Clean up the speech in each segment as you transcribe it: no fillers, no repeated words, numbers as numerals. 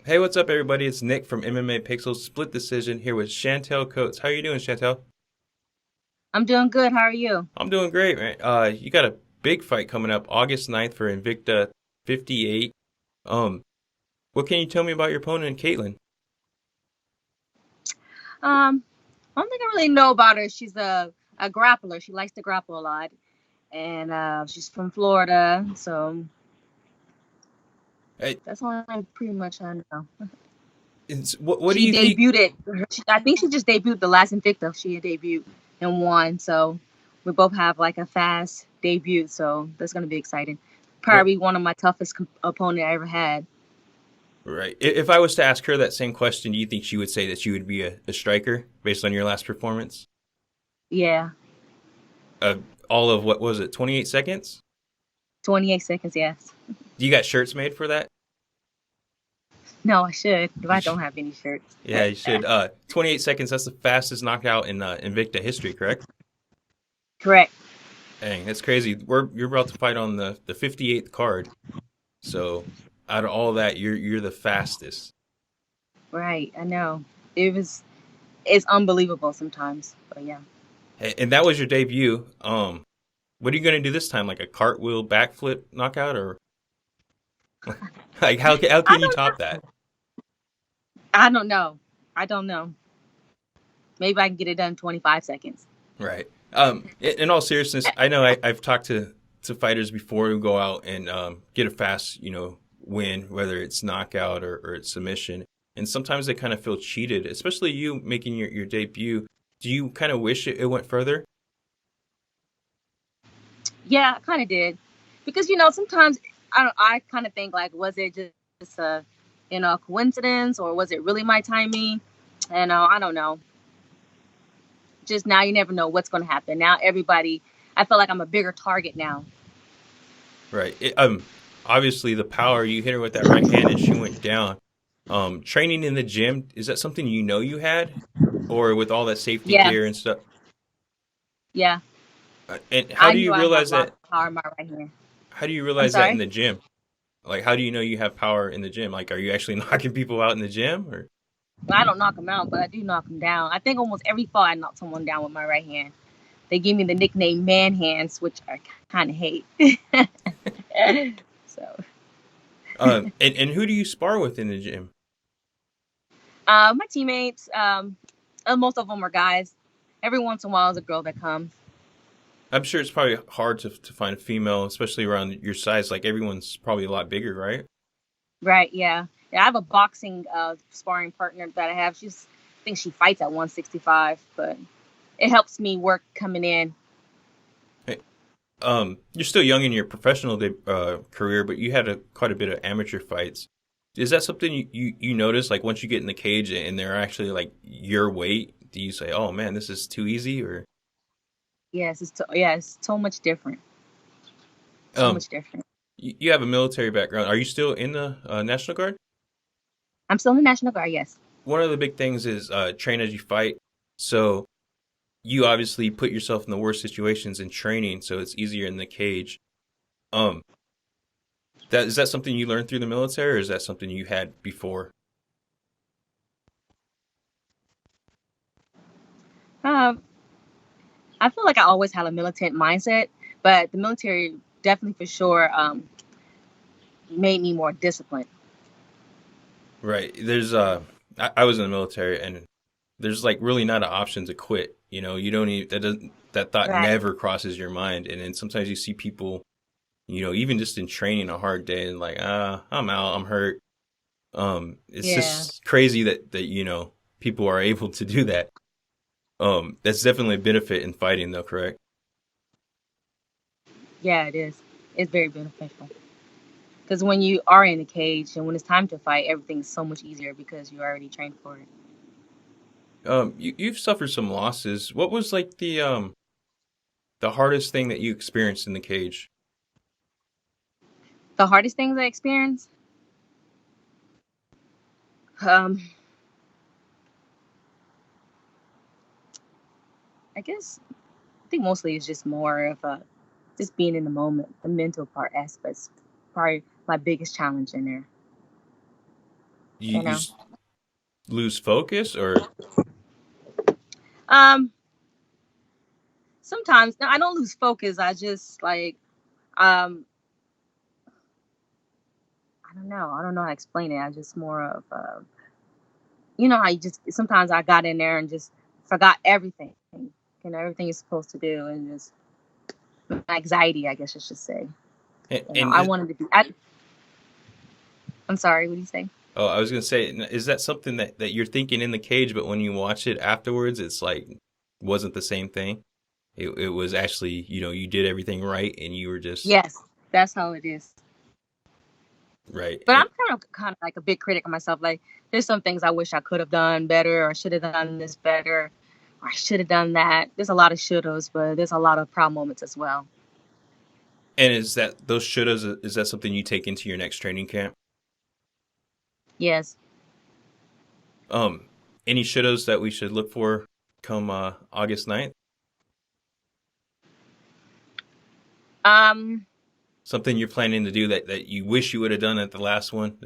Hey, what's up, everybody? It's Nick from MMA Pixels Split Decision here with Chantel Coates. How you doing, Chantel? I'm doing good. How are you? I'm doing great, man. You got a big fight coming up August 9th for Invicta 58. Um, what can you tell me about your opponent, Caitlin? Um, One thing I really know about her, she's a grappler. She likes to grapple a lot, and she's from Florida, so Hey, that's all I pretty much I know. what do She you think? debuted it. I think she just debuted the last Invicta. She had debuted and won, so we both have like a fast debut. So that's gonna be exciting. Right, Probably one of my toughest opponent I ever had. right. If I was to ask her that same question, do you think she would say that she would be a striker based on your last performance? Yeah, Uh, all of what was it, 28 seconds? 28 seconds. Yes. You got shirts made for that? No, I should, but You I should, don't have any shirts. yeah, you should. 28 seconds. That's the fastest knockout in Invicta history, correct? Correct. Dang, that's crazy. You're about to fight on the 58th card. So out of all that, you're the fastest. Right. I know. It was it's unbelievable sometimes. But yeah. And that was your debut. What are you gonna do this time? Like a cartwheel backflip knockout, or like how I can you don't top that? I don't know. I don't know. Maybe I can get it done in 25 seconds. Right. In all seriousness, I know I've talked to fighters before who go out and get a fast, win, whether it's knockout or it's submission. And sometimes they kind of feel cheated, especially you making your debut. Do you kind of wish it went further? Yeah, I kind of did. Because sometimes I kind of think like was it just a coincidence or was it really my timing? And I don't know. Just now you never know what's going to happen. Now everybody I feel like I'm a bigger target now. Right. Obviously the power you hit her with that right hand and she went down. Training in the gym, is that something you had, or with all that safety Yeah. gear and stuff? Yeah. And how I do knew you I have realize a lot that? of power in my right hand. How do you I'm realize that in sorry. the gym? Like, how do you know you have power in the gym? Like, are you actually knocking people out in the gym? Or I don't knock them out, but I do knock them down. I think almost every fall I knock someone down with my right hand. They give me the nickname Man Hands, which I kind of hate. So, and who do you spar with in the gym? my teammates, most of them are guys. Every once in a while, there's a girl that comes. I'm sure it's probably hard to find a female, especially around your size. Like, everyone's probably a lot bigger, right? Right? Yeah. Yeah. I have a boxing sparring partner that I have. I think she fights at 165, but it helps me work coming in. Hey, you're still young in your professional career, but you had quite a bit of amateur fights. Is that something you notice? Like, once you get in the cage and they're actually like your weight, do you say, "Oh man, this is too easy"? Or Yes, it's so much different. So um, much different. you have a military background. Are you still in the National Guard? I'm still in the National Guard. Yes. One of the big things is train as you fight. So you obviously put yourself in the worst situations in training, so it's easier in the cage. Um, that is that something you learned through the military, or is that something you had before? Um, I feel like I always had a militant mindset, but the military definitely for sure made me more disciplined. Right. I was in the military, and there's like really not an option to quit. You don't even that thought Right. never crosses your mind. And then sometimes you see people, even just in training a hard day, and like, I'm out, I'm hurt. It's Yeah. just crazy that people are able to do that. That's definitely a benefit in fighting, though, correct? Yeah, it is. It's very beneficial because when you are in a cage and when it's time to fight, everything's so much easier because you already trained for it. You've suffered some losses. What was like the hardest thing that you experienced in the cage? The hardest things I experienced, um, I guess, I think mostly it's just more of just being in the moment. The mental part aspects probably my biggest challenge in there. You you you know. s- lose focus, or Um, Sometimes no, I don't lose focus. I just like um, I don't know. I don't know how to explain it. I just more of you know how you just sometimes I got in there and just forgot everything. You know everything you're supposed to do, and just anxiety, I guess I should say. You know, and I wanted to be. I'm sorry. What do you say? oh, I was gonna say, is that something that you're thinking in the cage, but when you watch it afterwards, it's like wasn't the same thing. It was actually, you did everything right, and you were just Yes, that's how it is. right. But I'm kind of like a big critic of myself. Like, there's some things I wish I could have done better, or should have done this better, or I should have done that. There's a lot of shouldas, but there's a lot of proud moments as well. And is that those shouldas? Is that something you take into your next training camp? Yes. Um, any shouldas that we should look for come August 9th? Um, Something you're planning to do that you wish you would have done at the last one?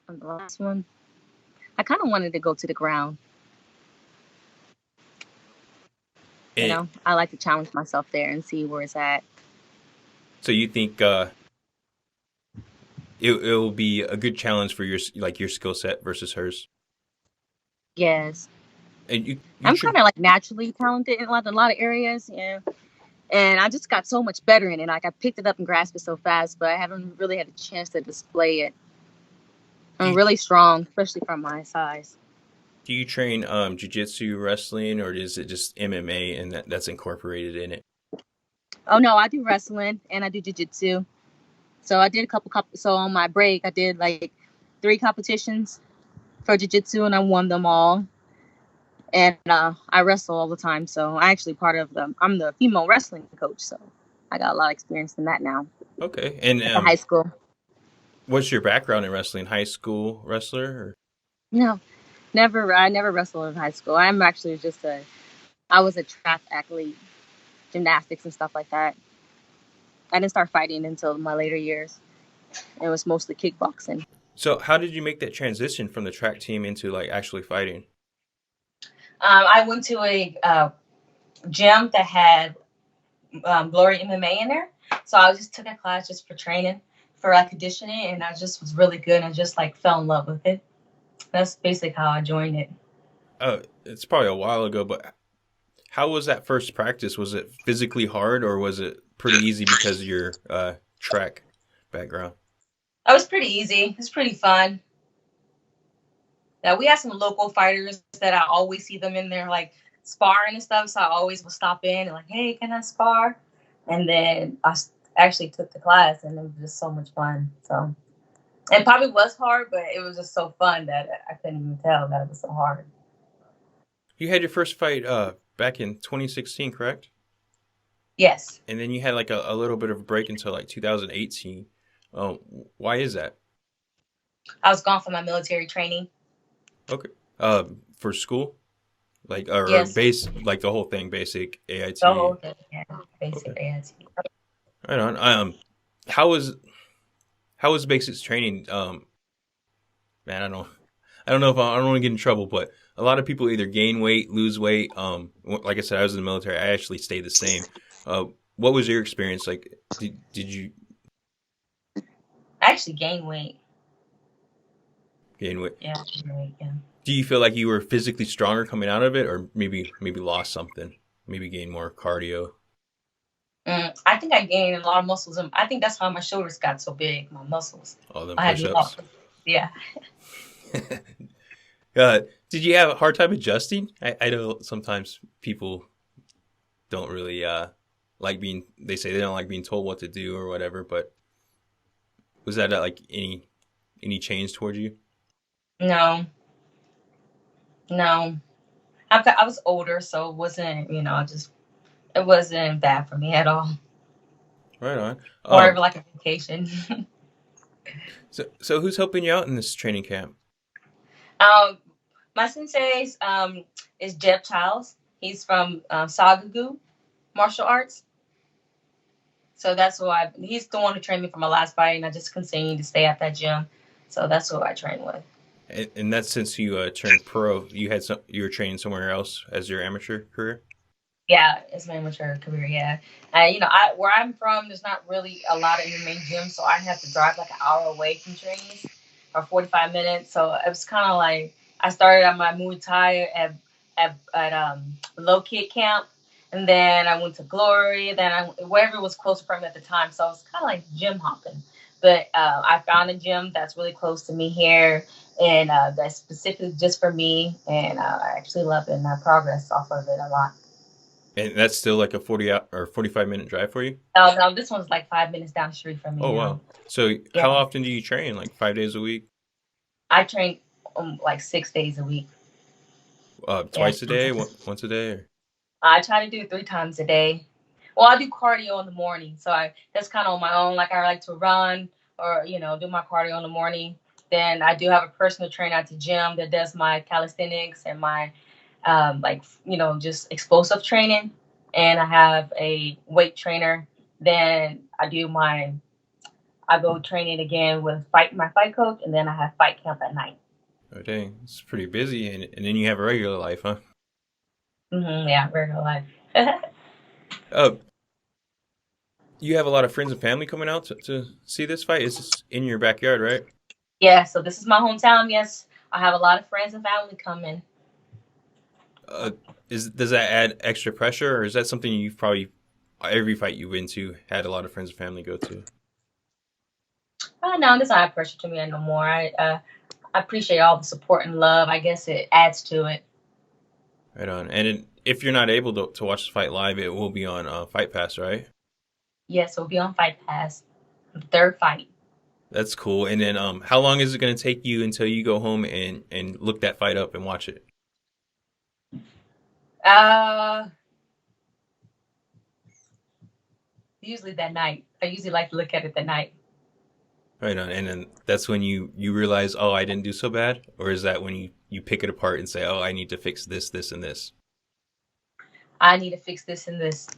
the last one, I kind of wanted to go to the ground. You And know, I like to challenge myself there and see where it's at. so you think it will be a good challenge for your skill set versus hers? Yes. And you I'm train. kind of like naturally talented in a lot of areas. Yeah. And I just got so much better in it. Like I picked it up and grasped it so fast, but I haven't really had a chance to display it. Do I'm you, really strong, especially from my size. do you train jiu-jitsu, wrestling, or is it just MMA and that's incorporated in it? Oh no, I do wrestling and I do jiu-jitsu. So I did a couple. So on my break, I did like 3 competitions for jiu-jitsu, and I won them all. And I wrestle all the time, so I actually part of them. I'm the female wrestling coach, so I got a lot of experience in that now Okay. And at the high school. what's your background in wrestling? High school wrestler? Or? No, never. I never wrestled in high school. I'm actually just a. I was a track athlete, gymnastics and stuff like that. I didn't start fighting until my later years. It was mostly kickboxing. So how did you make that transition from the track team into like actually fighting? I went to a gym that had Glory MMA in there, so I just took a class just for training, for like conditioning, and I just was really good. And I just like fell in love with it. That's basically how I joined it. It's probably a while ago, but how was that first practice? Was it physically hard or was it pretty easy because of your track background? It was pretty easy. It's pretty fun. Yeah, we had some local fighters that I always see them in there like sparring and stuff. So I always would stop in and like, hey, can I spar? And then actually took the class, and it was just so much fun. So it probably was hard, but it was just so fun that I couldn't even tell that it was so hard. You had your first fight back in 2016, correct? Yes. And then you had like a little bit of a break until like 2018. Um, why is that? I was gone for my military training. Okay. For school, like or Yes. base, like the whole thing, basic The AIT. whole thing. Yeah. Basic Okay. AIT. Right on. How was how was basics training? Man, I don't know if I don't want to get in trouble, but a lot of people either gain weight, lose weight. Like I said, I was in the military. I actually stayed the same. Uh, what was your experience like? Did you I actually gained weight. gain weight? Yeah. Gained weight, yeah. Do you feel like you were physically stronger coming out of it, or maybe lost something? Maybe gain more cardio. I think I gained a lot of muscles. And I think that's how my shoulders got so big, my muscles. All them I had a lot. push-ups. Yeah. Did you have a hard time adjusting? I know sometimes people don't really like being. They say they don't like being told what to do or whatever. But was that like any change towards you? No, no. I was older, so it wasn't, it wasn't bad for me at all. Right on. More of like a vacation. So who's helping you out in this training camp? um, my sensei is Jeb Childs. He's from Sagagu Martial Arts. So that's why he's the one who trained me for my last fight, and I just continued to stay at that gym. So that's who I train with. And that's since you turned pro. You were training somewhere else as your amateur career. Yeah, it's my amateur career. Yeah, where I'm from, there's not really a lot of MMA gyms, so I have to drive like an hour away from trainings, or 45 minutes. So it was kind of like I started on my Muay Thai at Low Kick Camp, and then I went to Glory. Then wherever was closer for me at the time. So it was kind of like gym hopping. But I found a gym that's really close to me here, and that's specifically just for me, and I actually love it, and I progress off of it a lot. And that's still like a 45-minute drive for you? Oh, no, this one's like 5 minutes down the street from me. Oh, wow. So yeah. How often do you train? Like 5 days a week? I train like 6 days a week. Twice a day? Once a day? Or? I try to do 3 times a day. Well, I do cardio in the morning. So that's kind of on my own. Like I like to run or, do my cardio in the morning. Then I do have a personal trainer at the gym that does my calisthenics and my just explosive training, and I have a weight trainer. Then I go training again with my fight coach, and then I have fight camp at night. Oh dang, it's pretty busy, and then you have a regular life, huh? Yeah, regular life. You have a lot of friends and family coming out to see this fight. It's just in your backyard, right? Yeah, so this is my hometown. Yes, I have a lot of friends and family coming. Does that add extra pressure, or is that something you've probably every fight you've been to had a lot of friends and family go to? No, this not pressure to me no more. I appreciate all the support and love. I guess it adds to it. Right on. And if you're not able to watch the fight live, it will be on Fight Pass, right? Yes, it'll be on Fight Pass. The third fight. That's cool. And then how long is it going to take you until you go home and look that fight up and watch it? Usually that night. I usually like to look at it that night. Right on. And then that's when you realize, oh, I didn't do so bad? Or is that when you pick it apart and say, oh, I need to fix this, this, and this? I need to fix this and this.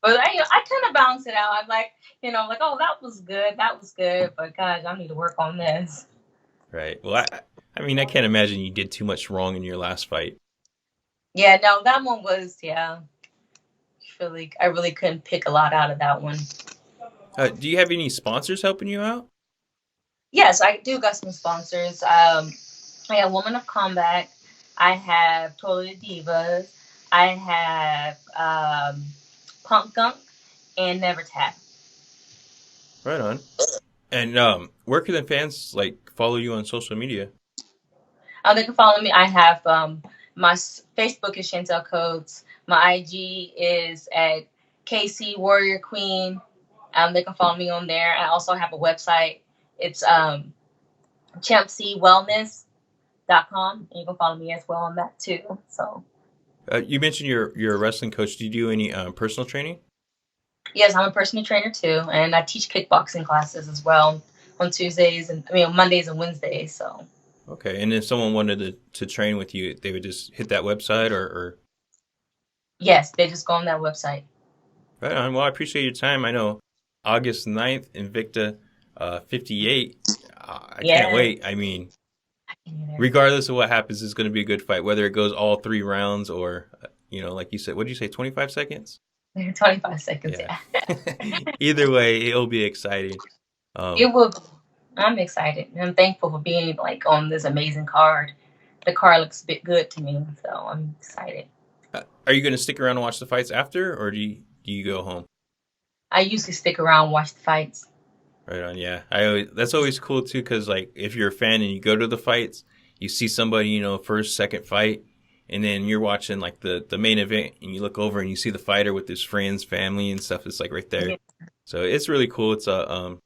But I kind of balance it out. I'm like, oh, that was good. But gosh, I need to work on this. Right. Well, I mean, I can't imagine you did too much wrong in your last fight. Yeah, no, that one was, I really couldn't pick a lot out of that one. Do you have any sponsors helping you out? Yes, I do got some sponsors. I have Woman of Combat. I have Toilet Divas. I have Punk Gunk and Never Tap. Right on. And where can the fans follow you on social media? They can follow me. I have my Facebook is Chantel Coates. My IG is at KC Warrior Queen. They can follow me on there. I also have a website. It's champcwellness.com. And you can follow me as well on that too. So. You mentioned you're a wrestling coach. Do you do any personal training? Yes, I'm a personal trainer too, and I teach kickboxing classes as well on Mondays and Wednesdays. So. Okay, and if someone wanted to train with you, they would just hit that website or? Yes, they just go on that website. Right on. Well, I appreciate your time. I know August 9th, Invicta 58. I can't wait. I mean, regardless of what happens, it's going to be a good fight, whether it goes all 3 rounds or, like you said, what did you say, 25 seconds? 25 seconds, yeah. Either way, it'll be exciting. It will be. I'm excited. I'm thankful for being on this amazing card. The card looks a bit good to me, so I'm excited. Are you going to stick around and watch the fights after, or do you go home? I usually stick around and watch the fights. Right on, yeah. That's always cool too, because if you're a fan and you go to the fights, you see somebody, first, second fight, and then you're watching the main event, and you look over and you see the fighter with his friends, family, and stuff. It's right there. Yeah. So it's really cool. It's a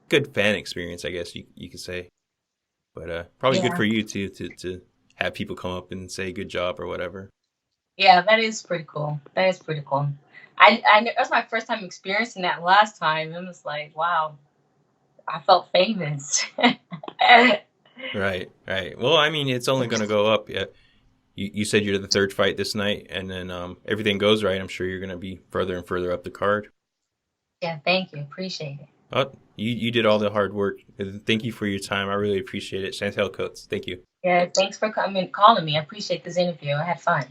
good fan experience, I guess you could say. But probably good for you too to have people come up and say good job or whatever. Yeah, that is pretty cool. That's my first time experiencing that last time. It was like, wow, I felt famous. Right. Well, I mean, it's only going to go up. you said you're the third fight this night, and then everything goes right, I'm sure you're going to be further and further up the card. Yeah, thank you. Appreciate it. Oh, you did all the hard work. Thank you for your time. I really appreciate it. Chantel Coates, thank you. Yeah, thanks for coming calling me. I appreciate this interview. I had fun.